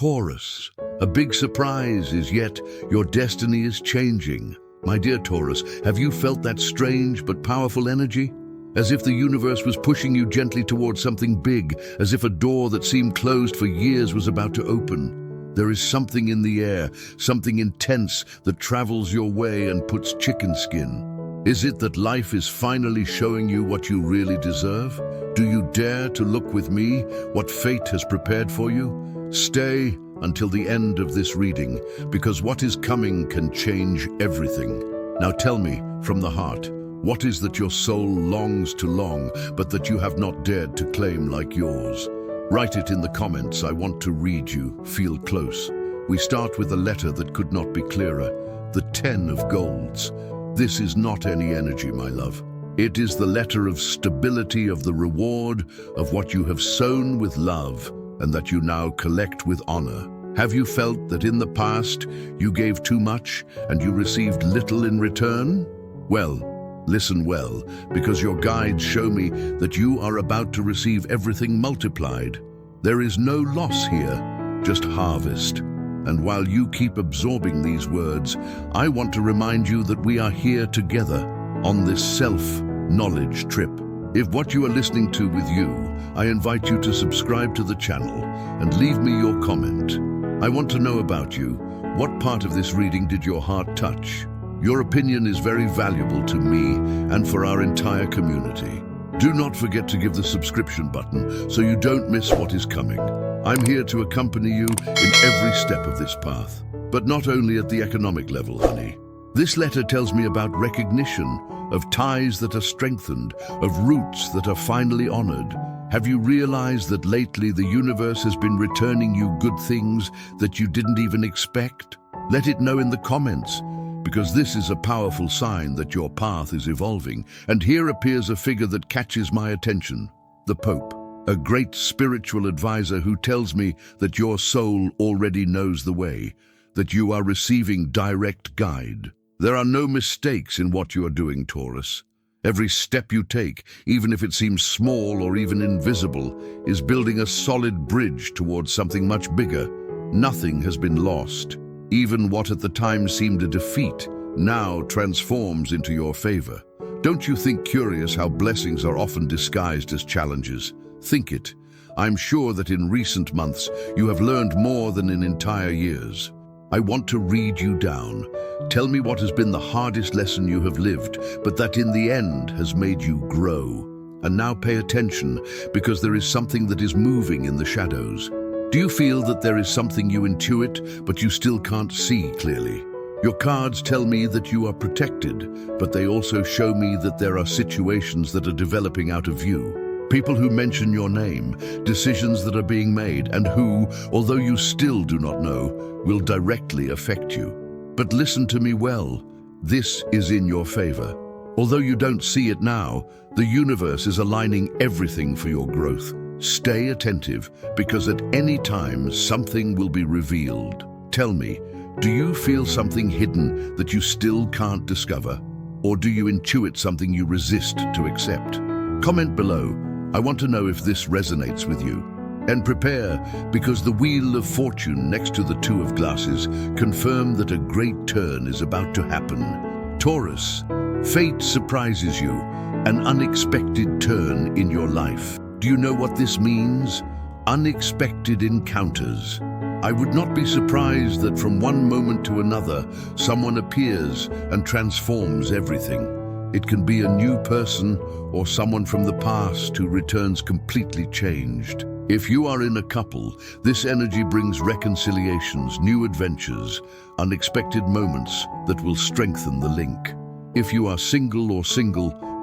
Taurus. A big surprise is yet your destiny is changing. My dear Taurus, have you felt that strange but powerful energy? As if the universe was pushing you gently towards something big, as if a door that seemed closed for years was about to open. There is something in the air, something intense that travels your way and puts chicken skin. Is it that life is finally showing you what you really deserve? Do you dare to look with me what fate has prepared for you? Stay until the end of this reading, because what is coming can change everything. Now tell me, from the heart, what is that your soul longs to long, but that you have not dared to claim like yours? Write it in the comments. I want to read you. Feel close. We start with a letter that could not be clearer. The 10 of Golds. This is not any energy, my love. It is the letter of stability, of the reward of what you have sown with love and that you now collect with honor. Have you felt that in the past you gave too much and you received little in return? Well, listen well, because your guides show me that you are about to receive everything multiplied. There is no loss here, just harvest. And while you keep absorbing these words, I want to remind you that we are here together on this self-knowledge trip. If what you are listening to with you, I invite you to subscribe to the channel and leave me your comment. I want to know about you. What part of this reading did your heart touch? Your opinion is very valuable to me and for our entire community. Do not forget to give the subscription button so you don't miss what is coming. I'm here to accompany you in every step of this path, but not only at the economic level, honey. This letter tells me about recognition, of ties that are strengthened, of roots that are finally honored. Have you realized that lately the universe has been returning you good things that you didn't even expect? Let it know in the comments, because this is a powerful sign that your path is evolving. And here appears a figure that catches my attention, the Pope. A great spiritual advisor who tells me that your soul already knows the way, that you are receiving direct guide. There are no mistakes in what you are doing, Taurus. Every step you take, even if it seems small or even invisible, is building a solid bridge towards something much bigger. Nothing has been lost. Even what at the time seemed a defeat now transforms into your favor. Don't you think curious how blessings are often disguised as challenges? Think it. I'm sure that in recent months you have learned more than in entire years. I want to read you down. Tell me what has been the hardest lesson you have lived, but that in the end has made you grow. And now pay attention, because there is something that is moving in the shadows. Do you feel that there is something you intuit, but you still can't see clearly? Your cards tell me that you are protected, but they also show me that there are situations that are developing out of view. People who mention your name, decisions that are being made, and who, although you still do not know, will directly affect you. But listen to me well. This is in your favor. Although you don't see it now, the universe is aligning everything for your growth. Stay attentive, because at any time something will be revealed. Tell me, do you feel something hidden that you still can't discover? Or do you intuit something you resist to accept? Comment below. I want to know if this resonates with you. And prepare, because the Wheel of Fortune next to the Two of Glasses confirm that a great turn is about to happen. Taurus, fate surprises you, an unexpected turn in your life. Do you know what this means? Unexpected encounters. I would not be surprised that from one moment to another, someone appears and transforms everything. It can be a new person or someone from the past who returns completely changed. If you are in a couple, this energy brings reconciliations, new adventures, unexpected moments that will strengthen the link. If you are single,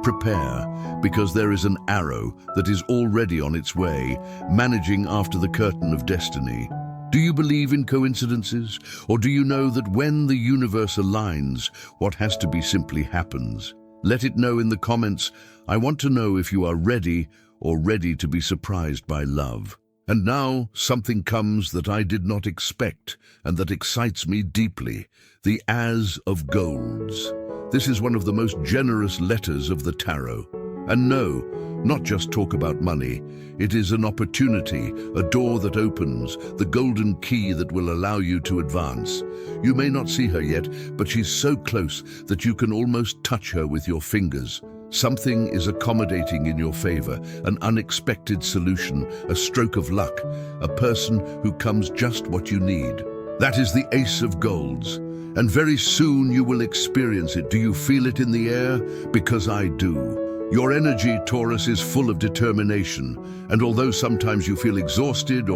prepare, because there is an arrow that is already on its way, managing after the curtain of destiny. Do you believe in coincidences, or do you know that when the universe aligns, what has to be simply happens? Let it know in the comments. I want to know if you are ready or ready to be surprised by love. And now something comes that I did not expect and that excites me deeply, the As of Golds. This is one of the most generous letters of the tarot. And no, not just talk about money. It is an opportunity, a door that opens, the golden key that will allow you to advance. You may not see her yet, but she's so close that you can almost touch her with your fingers. Something is accommodating in your favor, an unexpected solution, a stroke of luck, a person who comes just what you need. That is the Ace of Golds, and very soon you will experience it. Do you feel it in the air? Because I do. Your energy, Taurus, is full of determination, and although sometimes you feel exhausted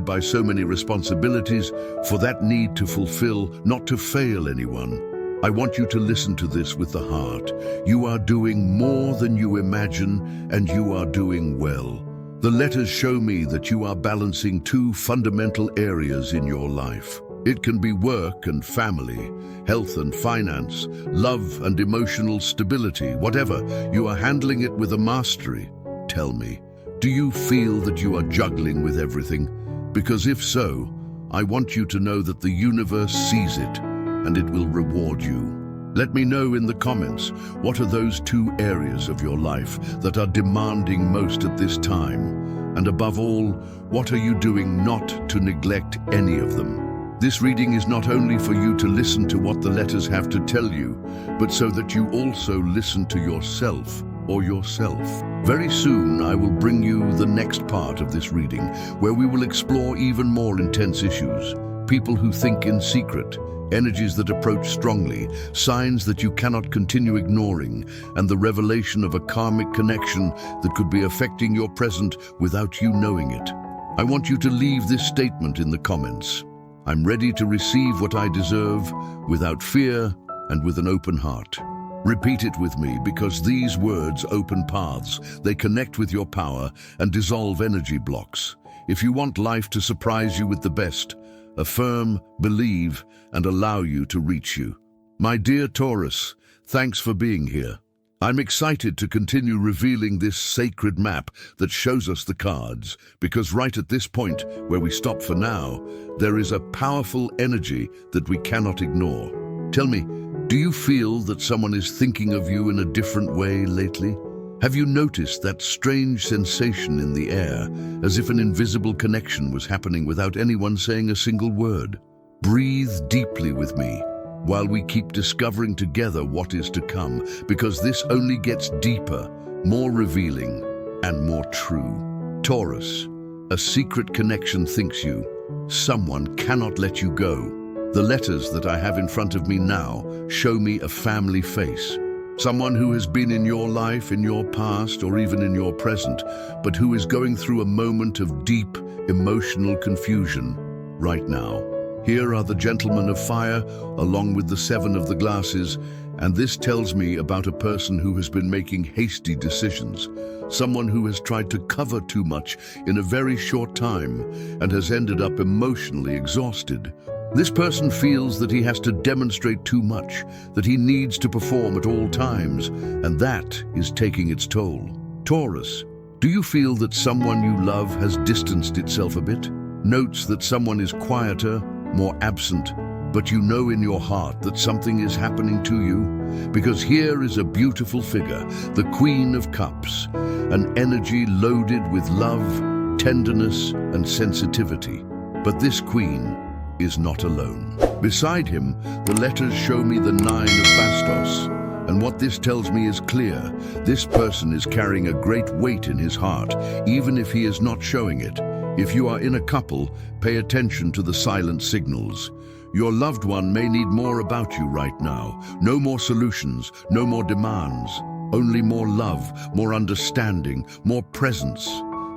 by so many responsibilities, for that need to fulfill, not to fail anyone, I want you to listen to this with the heart. You are doing more than you imagine, and you are doing well. The letters show me that you are balancing two fundamental areas in your life. It can be work and family, health and finance, love and emotional stability, whatever. You are handling it with a mastery. Tell me, do you feel that you are juggling with everything? Because if so, I want you to know that the universe sees it and it will reward you. Let me know in the comments, what are those two areas of your life that are demanding most at this time? And above all, what are you doing not to neglect any of them? This reading is not only for you to listen to what the letters have to tell you, but so that you also listen to yourself or yourself. Very soon I will bring you the next part of this reading, where we will explore even more intense issues. People who think in secret, energies that approach strongly, signs that you cannot continue ignoring, and the revelation of a karmic connection that could be affecting your present without you knowing it. I want you to leave this statement in the comments. I'm ready to receive what I deserve without fear and with an open heart. Repeat it with me, because these words open paths. They connect with your power and dissolve energy blocks. If you want life to surprise you with the best, affirm, believe, and allow you to reach you. My dear Taurus, thanks for being here. I'm excited to continue revealing this sacred map that shows us the cards, because right at this point, where we stop for now, there is a powerful energy that we cannot ignore. Tell me, do you feel that someone is thinking of you in a different way lately? Have you noticed that strange sensation in the air, as if an invisible connection was happening without anyone saying a single word? Breathe deeply with me, while we keep discovering together what is to come, because this only gets deeper, more revealing, and more true. Taurus, a secret connection thinks you. Someone cannot let you go. The letters that I have in front of me now show me a family face. Someone who has been in your life, in your past, or even in your present, but who is going through a moment of deep emotional confusion right now. Here are the Gentlemen of Fire, along with the Seven of the Glasses, and this tells me about a person who has been making hasty decisions, someone who has tried to cover too much in a very short time and has ended up emotionally exhausted. This person feels that he has to demonstrate too much, that he needs to perform at all times, and that is taking its toll. Taurus, do you feel that someone you love has distanced itself a bit? Notes that someone is quieter, more absent, but you know in your heart that something is happening to you? Because here is a beautiful figure, the Queen of Cups, an energy loaded with love, tenderness, and sensitivity. But this queen is not alone. Beside him, the letters show me the Nine of Bastos, and what this tells me is clear. This person is carrying a great weight in his heart, even if he is not showing it. If you are in a couple, pay attention to the silent signals. Your loved one may need more about you right now. No more solutions, no more demands, only more love, more understanding, more presence.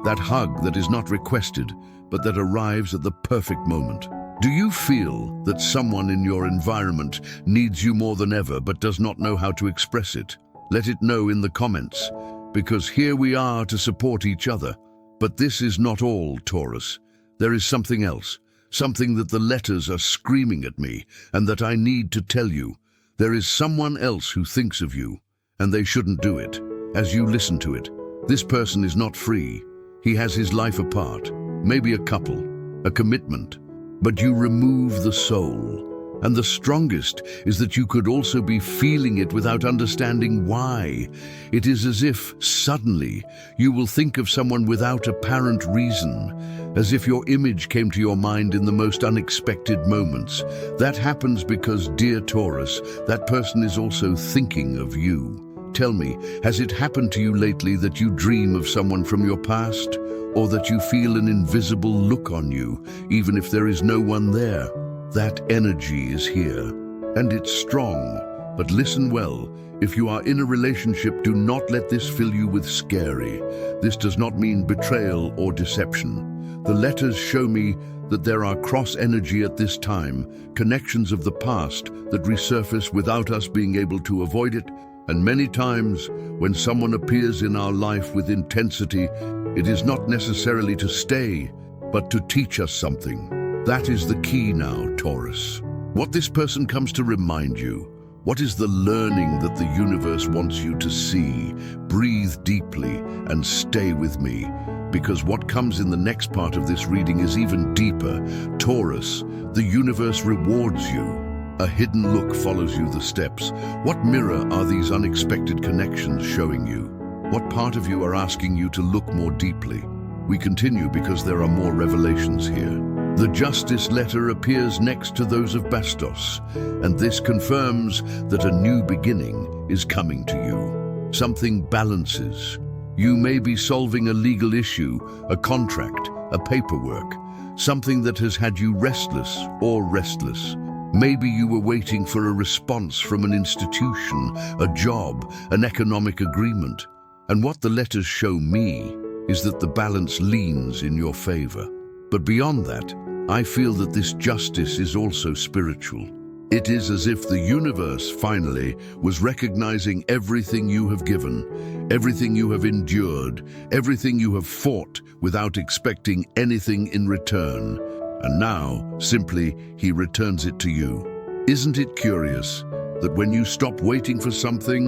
That hug that is not requested, but that arrives at the perfect moment. Do you feel that someone in your environment needs you more than ever but does not know how to express it? Let it know in the comments, because here we are to support each other. But this is not all, Taurus. There is something else, something that the letters are screaming at me, and that I need to tell you. There is someone else who thinks of you, and they shouldn't do it. As you listen to it, this person is not free. He has his life apart, maybe a couple, a commitment. But you remove the soul, And the strongest is that you could also be feeling it without understanding why. It is as if, suddenly, you will think of someone without apparent reason, as if your image came to your mind in the most unexpected moments. That happens because, dear Taurus, that person is also thinking of you. Tell me, has it happened to you lately that you dream of someone from your past? Or that you feel an invisible look on you, even if there is no one there? That energy is here, and it's strong. But listen well, if you are in a relationship, do not let this fill you with scary. This does not mean betrayal or deception. The letters show me that there are cross energy at this time, connections of the past that resurface without us being able to avoid it. And many times, when someone appears in our life with intensity, it is not necessarily to stay, but to teach us something. That is the key now, Taurus. What this person comes to remind you, what is the learning that the universe wants you to see? Breathe deeply and stay with me, because what comes in the next part of this reading is even deeper. Taurus, the universe rewards you. A hidden look follows you the steps. What mirror are these unexpected connections showing you? What part of you are asking you to look more deeply? We continue because there are more revelations here. The Justice letter appears next to those of Bastos, and this confirms that a new beginning is coming to you. Something balances. You may be solving a legal issue, a contract, a paperwork, something that has had you restless or restless. Maybe you were waiting for a response from an institution, a job, an economic agreement. And what the letters show me is that the balance leans in your favor. But beyond that, I feel that this justice is also spiritual. It is as if the universe finally was recognizing everything you have given, everything you have endured, everything you have fought without expecting anything in return. And now, simply, he returns it to you. Isn't it curious that when you stop waiting for something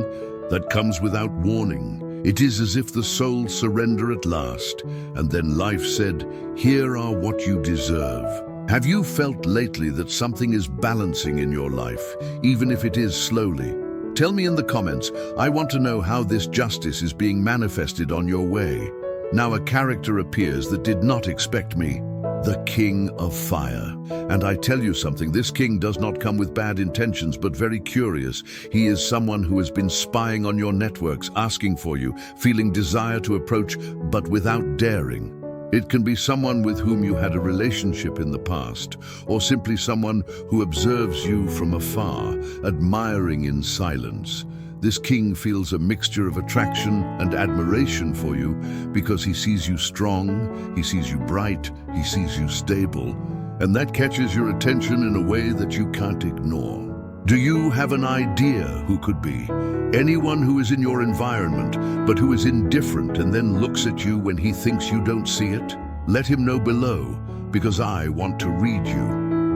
that comes without warning, it is as if the soul surrender at last, and then life said, "Here are what you deserve." Have you felt lately that something is balancing in your life, even if it is slowly? Tell me in the comments. I want to know how this justice is being manifested on your way. Now a character appears that did not expect me. The King of Fire. And I tell you something, this king does not come with bad intentions, but very curious. He is someone who has been spying on your networks, asking for you, feeling desire to approach, but without daring. It can be someone with whom you had a relationship in the past, or simply someone who observes you from afar, admiring in silence. This king feels a mixture of attraction and admiration for you because he sees you strong, he sees you bright, he sees you stable, and that catches your attention in a way that you can't ignore. Do you have an idea who could be? Anyone who is in your environment, but who is indifferent and then looks at you when he thinks you don't see it? Let him know below, because I want to read you.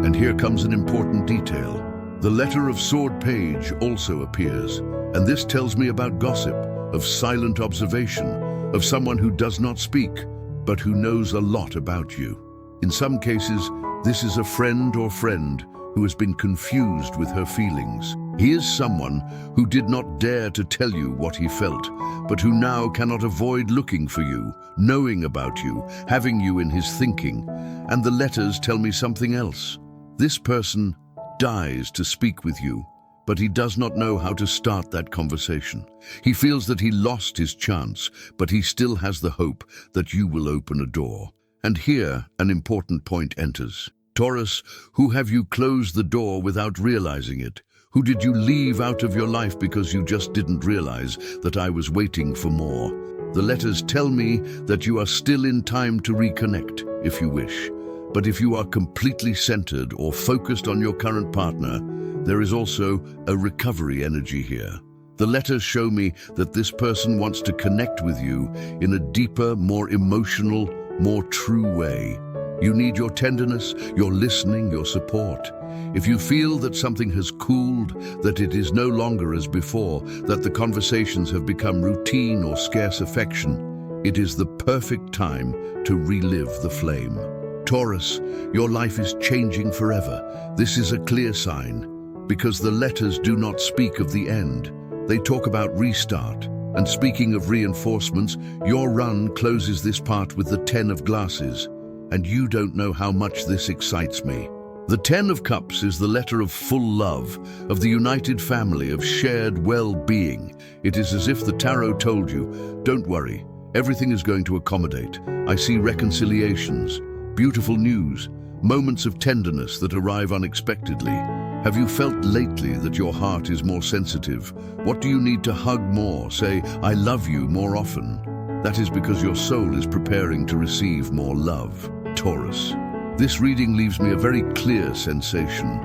And here comes an important detail. The letter of sword page also appears, and this tells me about gossip, of silent observation, of someone who does not speak, but who knows a lot about you. In some cases, this is a friend or friend who has been confused with her feelings. He is someone who did not dare to tell you what he felt, but who now cannot avoid looking for you, knowing about you, having you in his thinking. And the letters tell me something else. This person dies to speak with you, but he does not know how to start that conversation. He feels that he lost his chance, but he still has the hope that you will open a door. And here an important point enters. Taurus, who have you closed the door without realizing it? Who did you leave out of your life because you just didn't realize that I was waiting for more? The letters tell me that you are still in time to reconnect, if you wish. But if you are completely centered or focused on your current partner, there is also a recovery energy here. The letters show me that this person wants to connect with you in a deeper, more emotional, more true way. You need your tenderness, your listening, your support. If you feel that something has cooled, that it is no longer as before, that the conversations have become routine or scarce affection, it is the perfect time to relive the flame. Taurus, your life is changing forever. This is a clear sign, because the letters do not speak of the end. They talk about restart. And speaking of reinforcements, your run closes this part with the 10 of glasses. And you don't know how much this excites me. The 10 of Cups is the letter of full love, of the united family, of shared well-being. It is as if the tarot told you, don't worry, everything is going to accommodate. I see reconciliations, beautiful news, moments of tenderness that arrive unexpectedly. Have you felt lately that your heart is more sensitive? What do you need to hug more, say, I love you more often? That is because your soul is preparing to receive more love, Taurus. This reading leaves me a very clear sensation.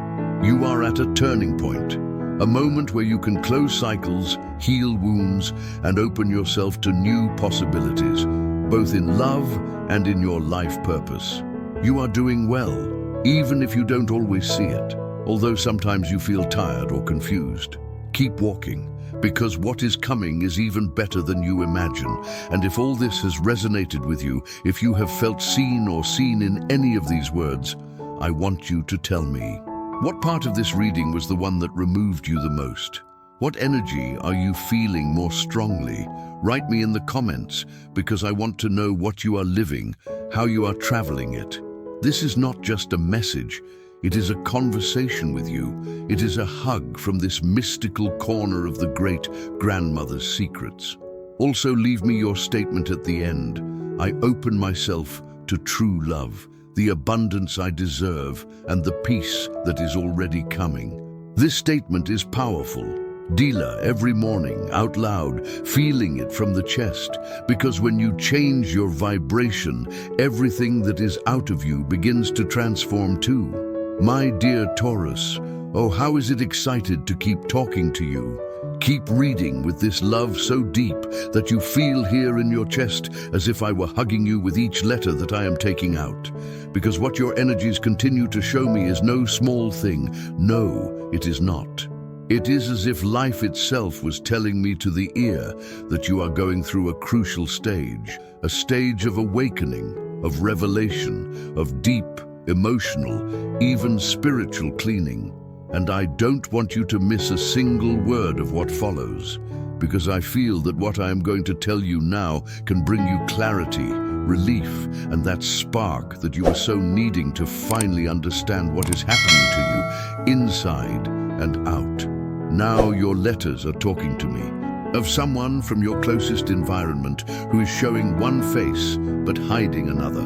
You are at a turning point, a moment where you can close cycles, heal wounds, and open yourself to new possibilities, both in love and in your life purpose. You are doing well, even if you don't always see it, although sometimes you feel tired or confused. Keep walking, because what is coming is even better than you imagine. And if all this has resonated with you, if you have felt seen or seen in any of these words, I want you to tell me. What part of this reading was the one that removed you the most? What energy are you feeling more strongly? Write me in the comments, because I want to know what you are living, how you are traveling it. This is not just a message. It is a conversation with you. It is a hug from this mystical corner of the great grandmother's secrets. Also, leave me your statement at the end. I open myself to true love, the abundance I deserve, and the peace that is already coming. This statement is powerful. Dealer every morning, out loud, feeling it from the chest, because when you change your vibration, everything that is out of you begins to transform too. My dear Taurus, oh, how is it excited to keep talking to you. Keep reading with this love so deep that you feel here in your chest as if I were hugging you with each letter that I am taking out. Because what your energies continue to show me is no small thing. No, it is not. It is as if life itself was telling me to the ear that you are going through a crucial stage, a stage of awakening, of revelation, of deep, emotional, even spiritual cleaning. And I don't want you to miss a single word of what follows, because I feel that what I am going to tell you now can bring you clarity, relief, and that spark that you are so needing to finally understand what is happening to you, inside and out. Now your letters are talking to me, of someone from your closest environment who is showing one face but hiding another.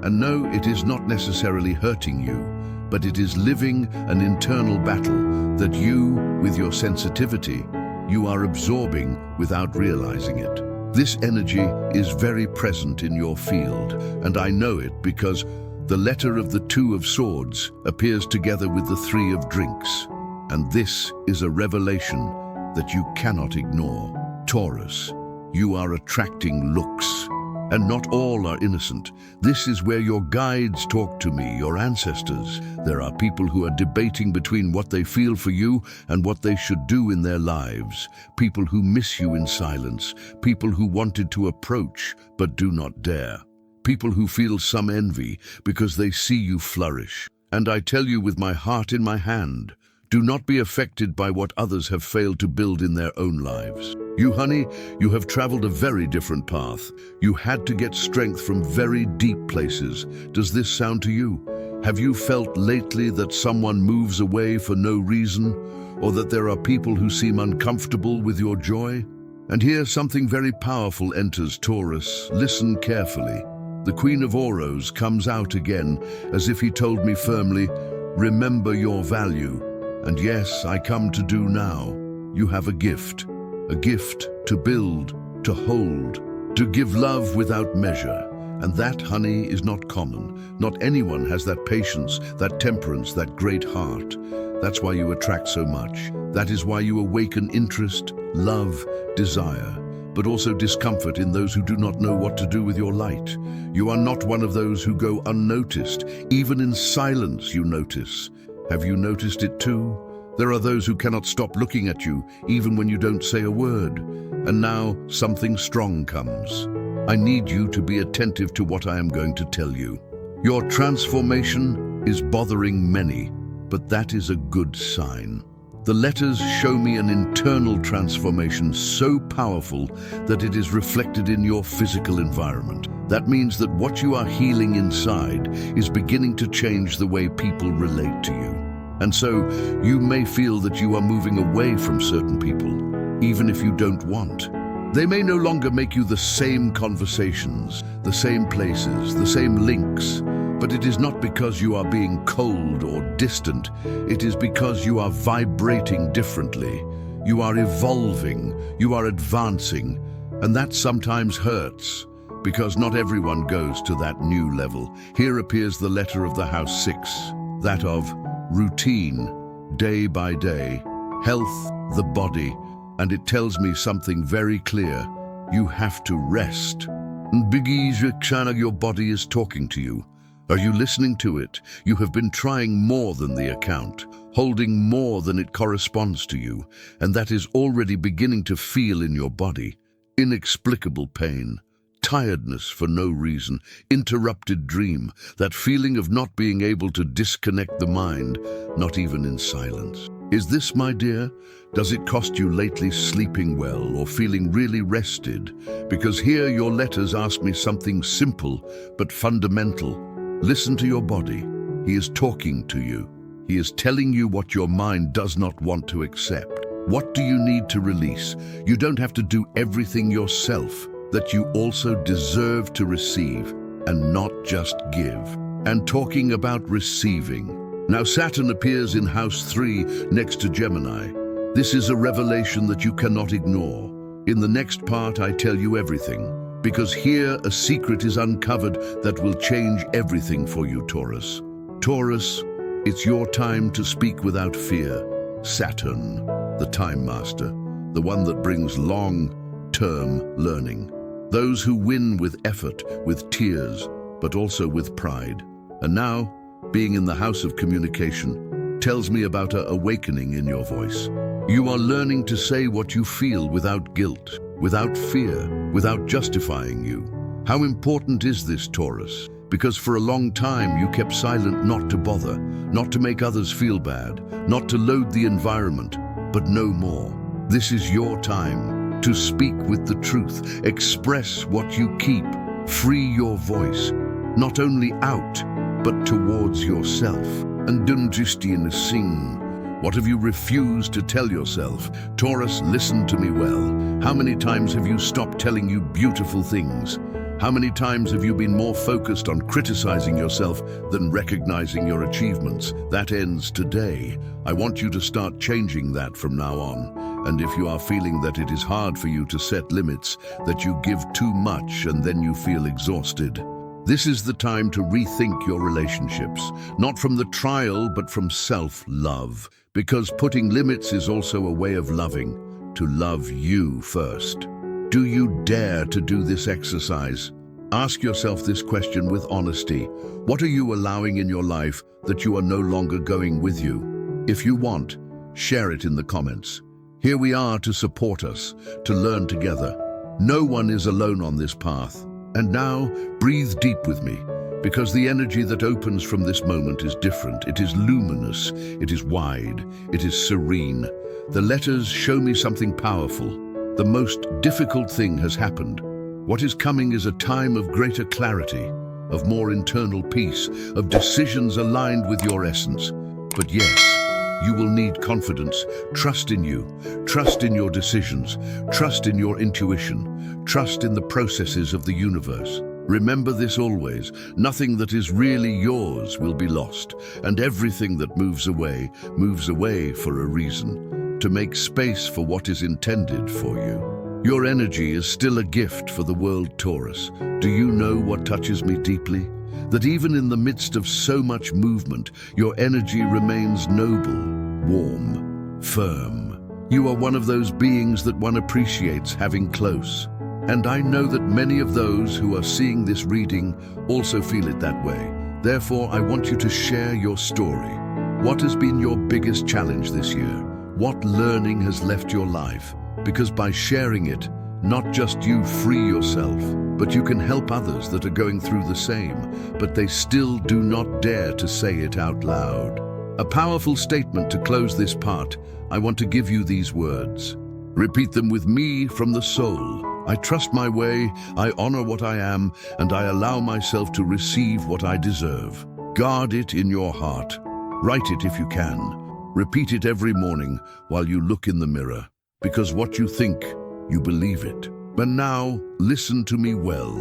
And no, it is not necessarily hurting you, but it is living an internal battle that you, with your sensitivity, you are absorbing without realizing it. This energy is very present in your field, and I know it because the letter of the 2 of Swords appears together with the 3 of Drinks. And this is a revelation that you cannot ignore. Taurus, you are attracting looks. And not all are innocent. This is where your guides talk to me, your ancestors. There are people who are debating between what they feel for you and what they should do in their lives. People who miss you in silence. People who wanted to approach but do not dare. People who feel some envy because they see you flourish. And I tell you with my heart in my hand, do not be affected by what others have failed to build in their own lives. You, honey, you have traveled a very different path. You had to get strength from very deep places. Does this sound to you? Have you felt lately that someone moves away for no reason, or that there are people who seem uncomfortable with your joy? And here something very powerful enters Taurus. Listen carefully. The Queen of Oros comes out again, as if he told me firmly, remember your value. And yes, I come to do now. You have a gift to build, to hold, to give love without measure. And that, honey, is not common. Not anyone has that patience, that temperance, that great heart. That's why you attract so much. That is why you awaken interest, love, desire, but also discomfort in those who do not know what to do with your light. You are not one of those who go unnoticed. Even in silence you notice. Have you noticed it too? There are those who cannot stop looking at you, even when you don't say a word. And now something strong comes. I need you to be attentive to what I am going to tell you. Your transformation is bothering many, but that is a good sign. The letters show me an internal transformation so powerful that it is reflected in your physical environment. That means that what you are healing inside is beginning to change the way people relate to you. And so, you may feel that you are moving away from certain people, even if you don't want. They may no longer make you the same conversations, the same places, the same links, but it is not because you are being cold or distant. It is because you are vibrating differently. You are evolving, you are advancing, and that sometimes hurts, because not everyone goes to that new level. Here appears the letter of the house 6, that of routine, day by day, health, the body, and it tells me something very clear. You have to rest. Your body is talking to you. Are you listening to it? You have been trying more than the account, holding more than it corresponds to you, and that is already beginning to feel in your body. Inexplicable pain, tiredness for no reason, interrupted dream, that feeling of not being able to disconnect the mind, not even in silence. Is this, my dear? Does it cost you lately sleeping well or feeling really rested? Because here your letters ask me something simple but fundamental. Listen to your body. He is talking to you. He is telling you what your mind does not want to accept. What do you need to release? You don't have to do everything yourself. That you also deserve to receive and not just give. And talking about receiving. Now Saturn appears in house 3 next to Gemini. This is a revelation that you cannot ignore. In the next part I tell you everything, because here a secret is uncovered that will change everything for you, Taurus. Taurus, it's your time to speak without fear. Saturn, the time master, the one that brings long-term learning. Those who win with effort, with tears, but also with pride. And now, being in the house of communication, tells me about an awakening in your voice. You are learning to say what you feel without guilt, without fear, without justifying you. How important is this, Taurus? Because for a long time you kept silent, not to bother, not to make others feel bad, not to load the environment, but no more. This is your time to speak with the truth, express what you keep, free your voice, not only out, but towards yourself. And don't just sing. What have you refused to tell yourself? Taurus, listen to me well. How many times have you stopped telling you beautiful things? How many times have you been more focused on criticizing yourself than recognizing your achievements? That ends today. I want you to start changing that from now on. And if you are feeling that it is hard for you to set limits, that you give too much and then you feel exhausted, this is the time to rethink your relationships, not from the trial, but from self-love. Because putting limits is also a way of loving, to love you first. Do you dare to do this exercise? Ask yourself this question with honesty. What are you allowing in your life that you are no longer going with you? If you want, share it in the comments. Here we are to support us, to learn together. No one is alone on this path. And now, breathe deep with me, because the energy that opens from this moment is different. It is luminous, it is wide, it is serene. The letters show me something powerful. The most difficult thing has happened. What is coming is a time of greater clarity, of more internal peace, of decisions aligned with your essence. But yes, you will need confidence, trust in you, trust in your decisions, trust in your intuition, trust in the processes of the universe. Remember this always, nothing that is really yours will be lost, and everything that moves away for a reason, to make space for what is intended for you. Your energy is still a gift for the world, Taurus. Do you know what touches me deeply? That even in the midst of so much movement, your energy remains noble, warm, firm. You are one of those beings that one appreciates having close. And I know that many of those who are seeing this reading also feel it that way. Therefore, I want you to share your story. What has been your biggest challenge this year? What learning has left your life? Because by sharing it, not just you free yourself, but you can help others that are going through the same, but they still do not dare to say it out loud. A powerful statement to close this part. I want to give you these words. Repeat them with me from the soul. I trust my way, I honor what I am, and I allow myself to receive what I deserve. Guard it in your heart. Write it if you can. Repeat it every morning while you look in the mirror, because what you think, you believe it. But now, listen to me well.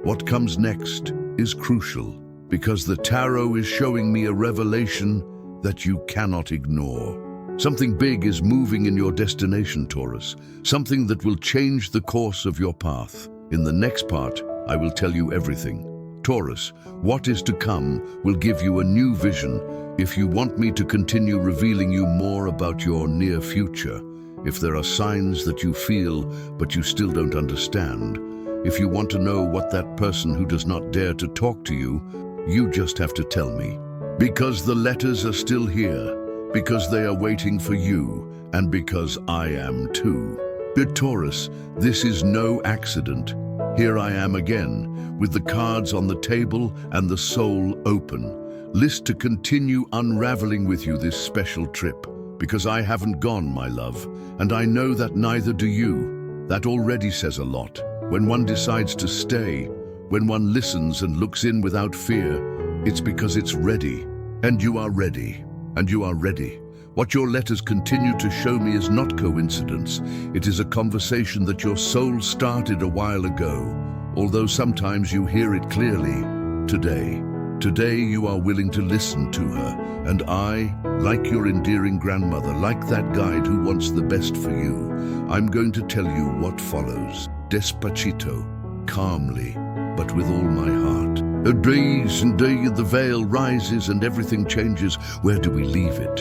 What comes next is crucial, because the tarot is showing me a revelation that you cannot ignore. Something big is moving in your destination, Taurus. Something that will change the course of your path. In the next part, I will tell you everything. Taurus, what is to come will give you a new vision. If you want me to continue revealing you more about your near future, if there are signs that you feel but you still don't understand, if you want to know what that person who does not dare to talk to you, you just have to tell me. Because the letters are still here, because they are waiting for you, and because I am too. But Taurus, this is no accident. Here I am again, with the cards on the table and the soul open. List to continue unraveling with you this special trip, because I haven't gone, my love, and I know that neither do you. That already says a lot. When one decides to stay, when one listens and looks in without fear, it's because it's ready. And you are ready. And you are ready. What your letters continue to show me is not coincidence. It is a conversation that your soul started a while ago, although sometimes you hear it clearly. Today you are willing to listen to her, and I, like your endearing grandmother, like that guide who wants the best for you, I'm going to tell you what follows. Despacito, calmly, but with all my heart. A days and day the veil rises and everything changes. Where do we leave it?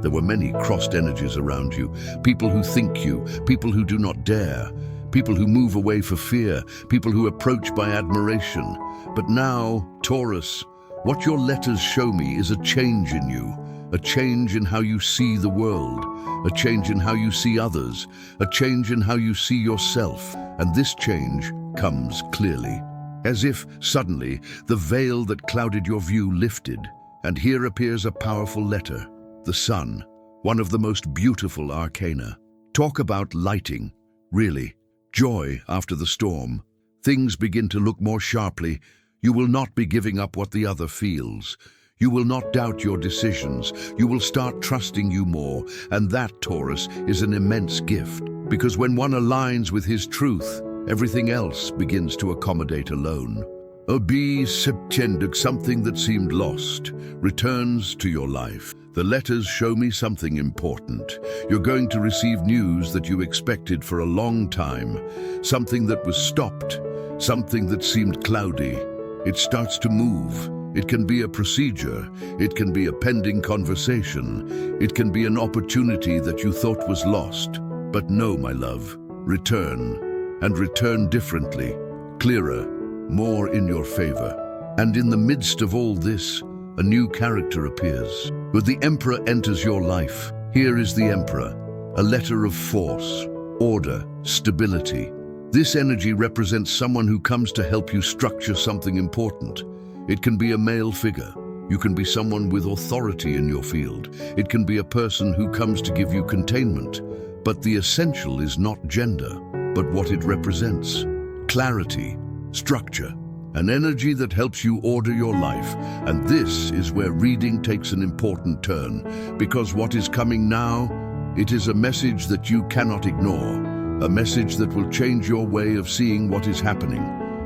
There were many crossed energies around you. People who think you, people who do not dare, people who move away for fear, people who approach by admiration. But now, Taurus, what your letters show me is a change in you, a change in how you see the world, a change in how you see others, a change in how you see yourself. And this change comes clearly. As if, suddenly, the veil that clouded your view lifted, and here appears a powerful letter, the sun, one of the most beautiful arcana. Talk about lighting, really, joy after the storm. Things begin to look more sharply. You will not be giving up what the other feels. You will not doubt your decisions. You will start trusting you more, and that, Taurus, is an immense gift, because when one aligns with his truth, everything else begins to accommodate alone. Obi September, something that seemed lost, returns to your life. The letters show me something important. You're going to receive news that you expected for a long time, something that was stopped, something that seemed cloudy. It starts to move. It can be a procedure. It can be a pending conversation. It can be an opportunity that you thought was lost. But no, my love, return. And return differently, clearer, more in your favor. And in the midst of all this, a new character appears. When the Emperor enters your life, here is the Emperor, a letter of force, order, stability. This energy represents someone who comes to help you structure something important. It can be a male figure. You can be someone with authority in your field. It can be a person who comes to give you containment. But the essential is not gender, but what it represents. Clarity, structure, an energy that helps you order your life. And this is where reading takes an important turn, because what is coming now, it is a message that you cannot ignore, a message that will change your way of seeing what is happening.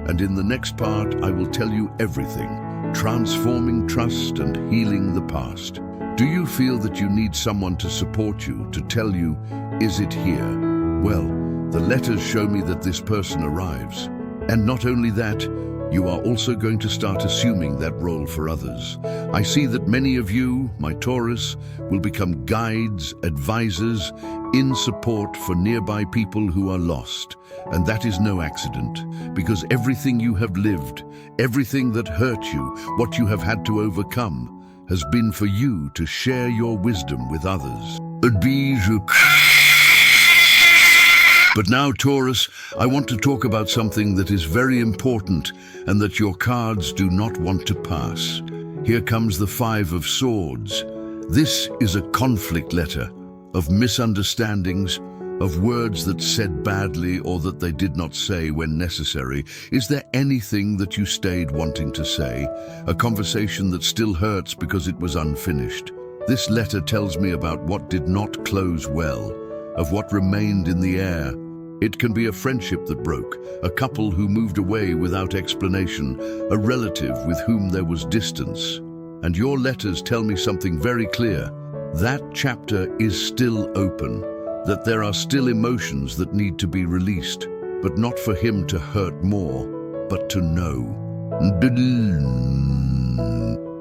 And in the next part, I will tell you everything, transforming trust and healing the past. Do you feel that you need someone to support you, to tell you, is it here? Well, the letters show me that this person arrives. And not only that, you are also going to start assuming that role for others. I see that many of you, my Taurus, will become guides, advisors, in support for nearby people who are lost. And that is no accident, because everything you have lived, everything that hurt you, what you have had to overcome, has been for you to share your wisdom with others. But now, Taurus, I want to talk about something that is very important and that your cards do not want to pass. Here comes the Five of Swords. This is a conflict letter of misunderstandings, of words that said badly or that they did not say when necessary. Is there anything that you stayed wanting to say? A conversation that still hurts because it was unfinished? This letter tells me about what did not close well, of what remained in the air. It can be a friendship that broke, a couple who moved away without explanation, a relative with whom there was distance. And your letters tell me something very clear. That chapter is still open, that there are still emotions that need to be released, but not for him to hurt more, but to know.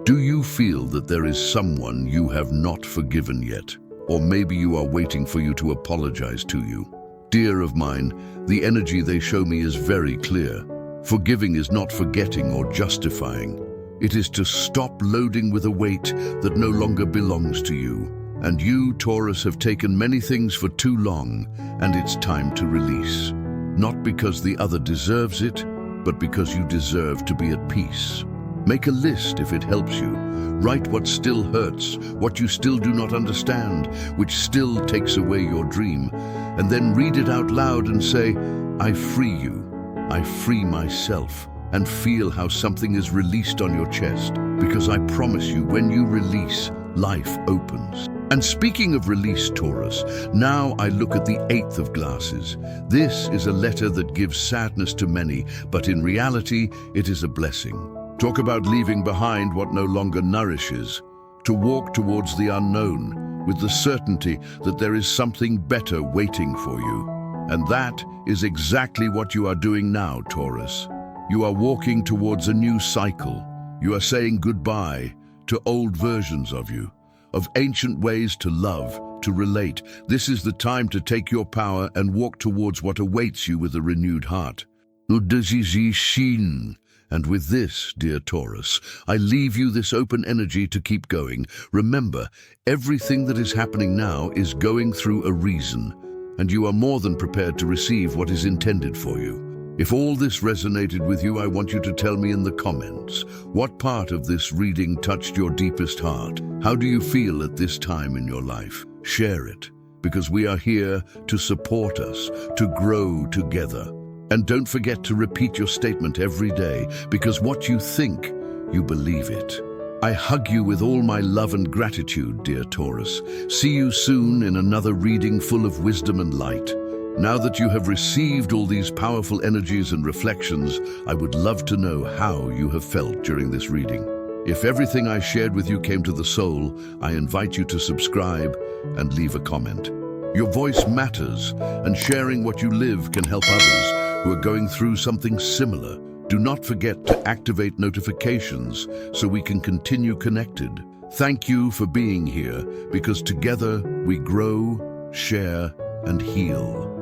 Do you feel that there is someone you have not forgiven yet? Or maybe you are waiting for you to apologize to you. Dear of mine, the energy they show me is very clear. Forgiving is not forgetting or justifying. It is to stop loading with a weight that no longer belongs to you. And you, Taurus, have taken many things for too long, and it's time to release. Not because the other deserves it, but because you deserve to be at peace. Make a list if it helps you. Write what still hurts, what you still do not understand, which still takes away your dream. And then read it out loud and say, I free you. I free myself. And feel how something is released on your chest. Because I promise you, when you release, life opens. And speaking of release, Taurus, now I look at the Eighth of Glasses. This is a letter that gives sadness to many, but in reality, it is a blessing. Talk about leaving behind what no longer nourishes, to walk towards the unknown with the certainty that there is something better waiting for you. And that is exactly what you are doing now, Taurus. You are walking towards a new cycle. You are saying goodbye to old versions of you, of ancient ways to love, to relate. This is the time to take your power and walk towards what awaits you with a renewed heart. And with this, dear Taurus, I leave you this open energy to keep going. Remember, everything that is happening now is going through a reason, and you are more than prepared to receive what is intended for you. If all this resonated with you, I want you to tell me in the comments, what part of this reading touched your deepest heart? How do you feel at this time in your life? Share it, because we are here to support us, to grow together. And don't forget to repeat your statement every day, because what you think, you believe it. I hug you with all my love and gratitude, dear Taurus. See you soon in another reading full of wisdom and light. Now that you have received all these powerful energies and reflections, I would love to know how you have felt during this reading. If everything I shared with you came to the soul, I invite you to subscribe and leave a comment. Your voice matters, and sharing what you live can help others who are going through something similar. Do not forget to activate notifications so we can continue connected. Thank you for being here, because together we grow, share, and heal.